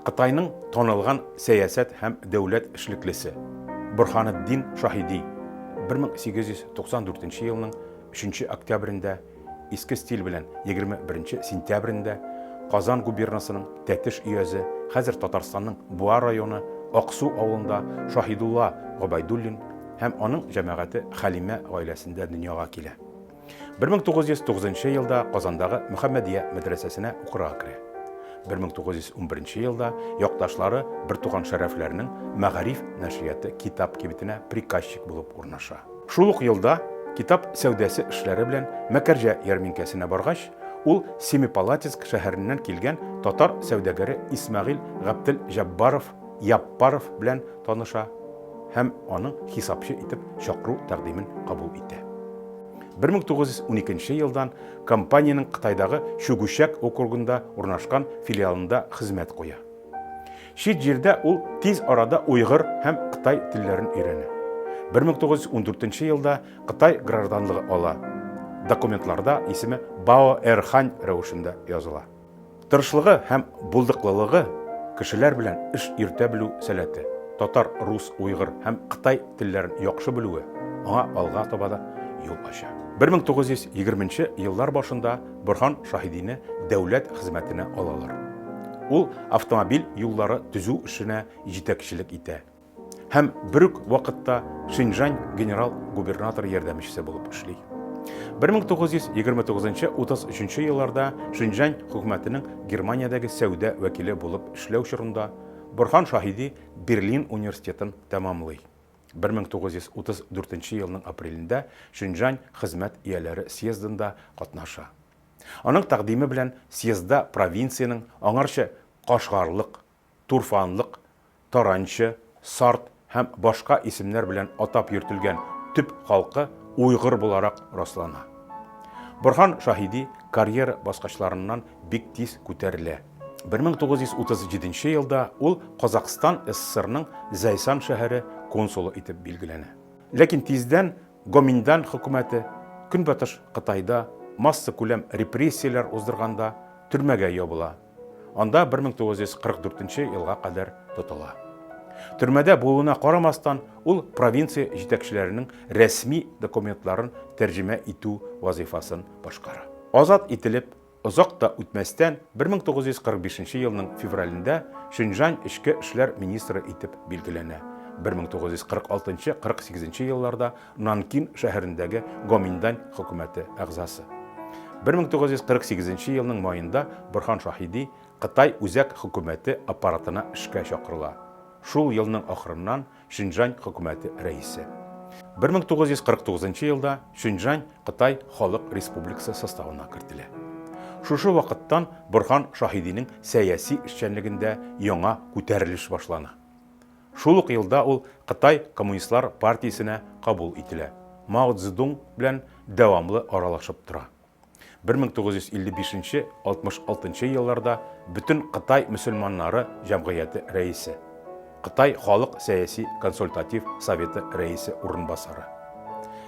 Қытайның тонылған саясат һәм дәүләт эшлеклесе Борханыддин Шаһиди 1894 елның 3 октябрендә иске стиль белән 21 сентябрендә Казан губернасының Тәтеш өязе, хәзер Татарстанның Буа районы Аксу авылында Шаһидулла Гобайдуллин һәм аның җәмәгате Хәлимә гаиләсендә дөньяга килә. 1909 елда Казандагы Мөхәммәдия мәдрәсәсенә укырга керә. 1911 елда якташлары Бертуган шәрәфләренең Мәгариф нәшрияты китап кибетенә приказчик булып урнаша. Шул ук елда китап сәүдәсе эшләре белән Мәкәрҗә ярминкәсенә баргач, ул Семипалатинск шәһәреннән килгән татар сәүдәгәре Исмәгыйль Габдел Җаббаров Яппаров белән таныша һәм аның хисапчы итеп чакыру тәкъдимен кабул итә. 1912 елдан компанияның Кытайдагы Шүгүшәк округында урнашкан филиалында хезмәт куя. Шит җирдә ул тиз арада уйгыр һәм Кытай телләрен өйрәнә. 1914 елда Кытай гражданлыгы ала. Документларда исеме Бао Эрхань рәвешендә языла. Тырышлыгы һәм булдыклылыгы, кешеләр белән эш йөртә белү сәләте, татар, рус, уйгыр һәм Кытай телләрен яхшы белүе аңа алга таба да юл ача. 1920 еллар башында Борхан Шаһидине дәүләт хезмәтенә алалар. Ул автомобиль юллары төзү эшенә җитәкчелек итә. Һәм бер үк вакытта Шинжань генерал-губернатор ярдәмчесе булып эшли. 1929-33 елларда Шинжань хөкүмәтенең Германиядәге сәүдә вәкиле булып эшләү чорында Борхан Шаһиди Берлин университетын тәмамлый. 1934 елның апрелендә Шинжань хезмәт ияләре съездында катнаша. Аның тәкъдиме белән съездда провинцияның аңарча Кашгарлык, Турфанлык, Таранчы, Сарт һәм башка исемнәр белән атап йөртелгән төп халкы уйгыр буларак раслана. Борхан Шаһиди карьера баскычларыннан бик тиз күтәрелә. 1937 елда ул Казакстан СССРның Зайсан шәһәре консулы итеп билгеләнә. Ләкин тиздән Гоминдан хөкүмәте Көнбатыш Кытайда масса күләм репрессияләр уздырганда төрмәгә ябыла. Анда 1944 елга кадәр тотыла. Төрмәдә булуына карамастан, ул провинция җитәкчеләренең рәсми документларын тәрҗемә итү вазифасын башкара. Азат ителеп, озак та үтмәстән 1945 елның февралендә Шинжань эчке эшләр министры итеп билгеләнә. 1946-48 елларда Нанкин шәһәрендәге Гоминдан хөкүмәте әгъзасы. 1948 елның маенда Борхан Шаһиди Кытай үзәк хөкүмәте аппаратына эшкә чакырыла. Шул елның ахырыннан Шинжань хөкүмәте рәисе. 1949 елда Шинжань Кытай Халык Республикасы составына кертелә. Шушы вакыттан Борхан Шаһидинең сәяси эшчәнлегендә яңа күтәрелеш башлана. Шул ук елда ул Кытай Коммунистлар партиясенә кабул ителә. Мао Цзэдун белән дәвамлы аралашып тора. 1955-66 елларда бөтен Кытай мөселманнары җәмгыяте рәисе. Кытай Халык сәяси консультатив советы рәисе урынбасары.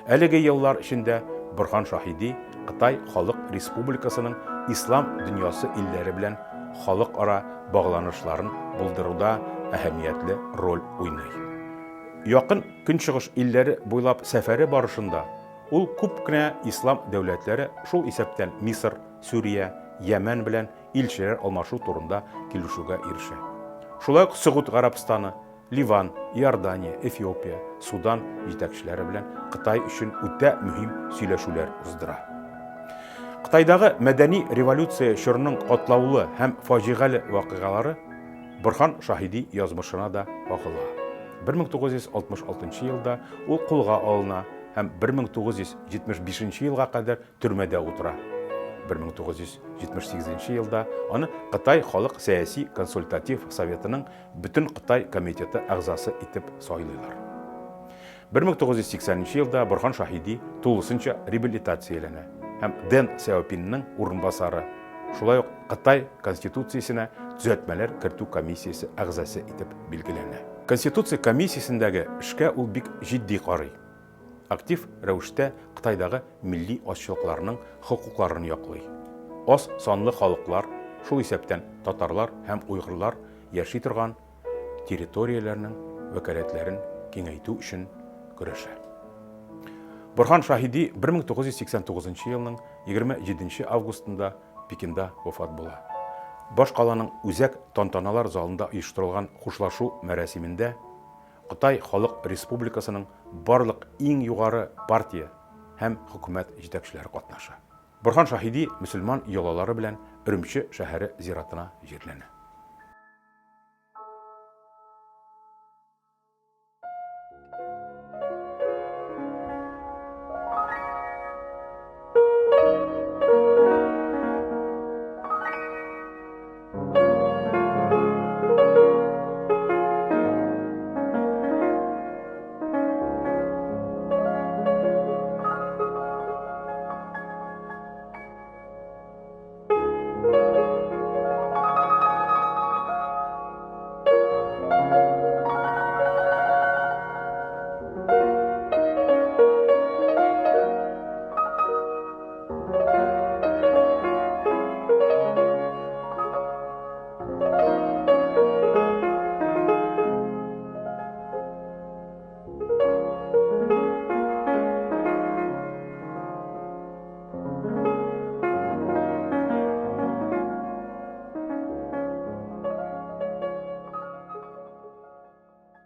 Әлеге еллар эчендә Борхан Шаһиди Кытай Халык Республикасының ислам дөньясы илләре белән халыкара багланышларын булдыруда әһәмиятле роль уйный. Якын көнчыгыш илләре буйлап сәфәре барышында ул күп кенә ислам дәүләтләре, шул исәптән Мисыр, Сүрия, Йәмән белән илчеләр алмашу турында килешүгә ирешә. Шулай ук Сөгүд Гарабстаны, Ливан, Иордания, Эфиопия, Судан җитәкчеләре белән Кытай өчен үтә мөһим сөйләшүләр уздыра. Кытайдагы мәдәни революция чорының катлаулы һәм фаҗигале вакыйгалары Борхан Шаһиди язмышына да вакыла. 1966 елда ул кулга алына һәм 1975 елга кадәр төрмәдә утыра. 1978 елда аны Кытай Халык сәяси консультатив советының бөтен Кытай комитеты әгъзасы итеп сайлыйлар. 1980 елда Борхан Шаһиди тулысынча реабилитацияләнә һәм Дэн Сяопинның урынбасары, шулай ук Кытай конституциясенә төзәтмәләр кертү комиссиясе әгъзасы итеп билгеләнә. Конституция комиссиясендәге эшкә ул бик җитди карый. Актив рәвештә Кытайдагы милли азчылыкларның хокукларын яклый. Аз санлы халыклар, шул исәптән татарлар һәм уйгырлар яши торган территорияләрнең вәкаләтләрен киңәйтү өчен көрәшә. Борхан Шаһиди 1989 елның 27 августында Пекинда вафат була. Баш каланың үзәк тантаналар залында оештырылган хушлашу мәрәсимендә Кытай Халык Республикасының барлык иң югары партия һәм хөкүмәт җитәкчеләре катнаша. Борхан Шаһиди мөселман йолалары белән Үрümче шәһәре зиратына җирләнә.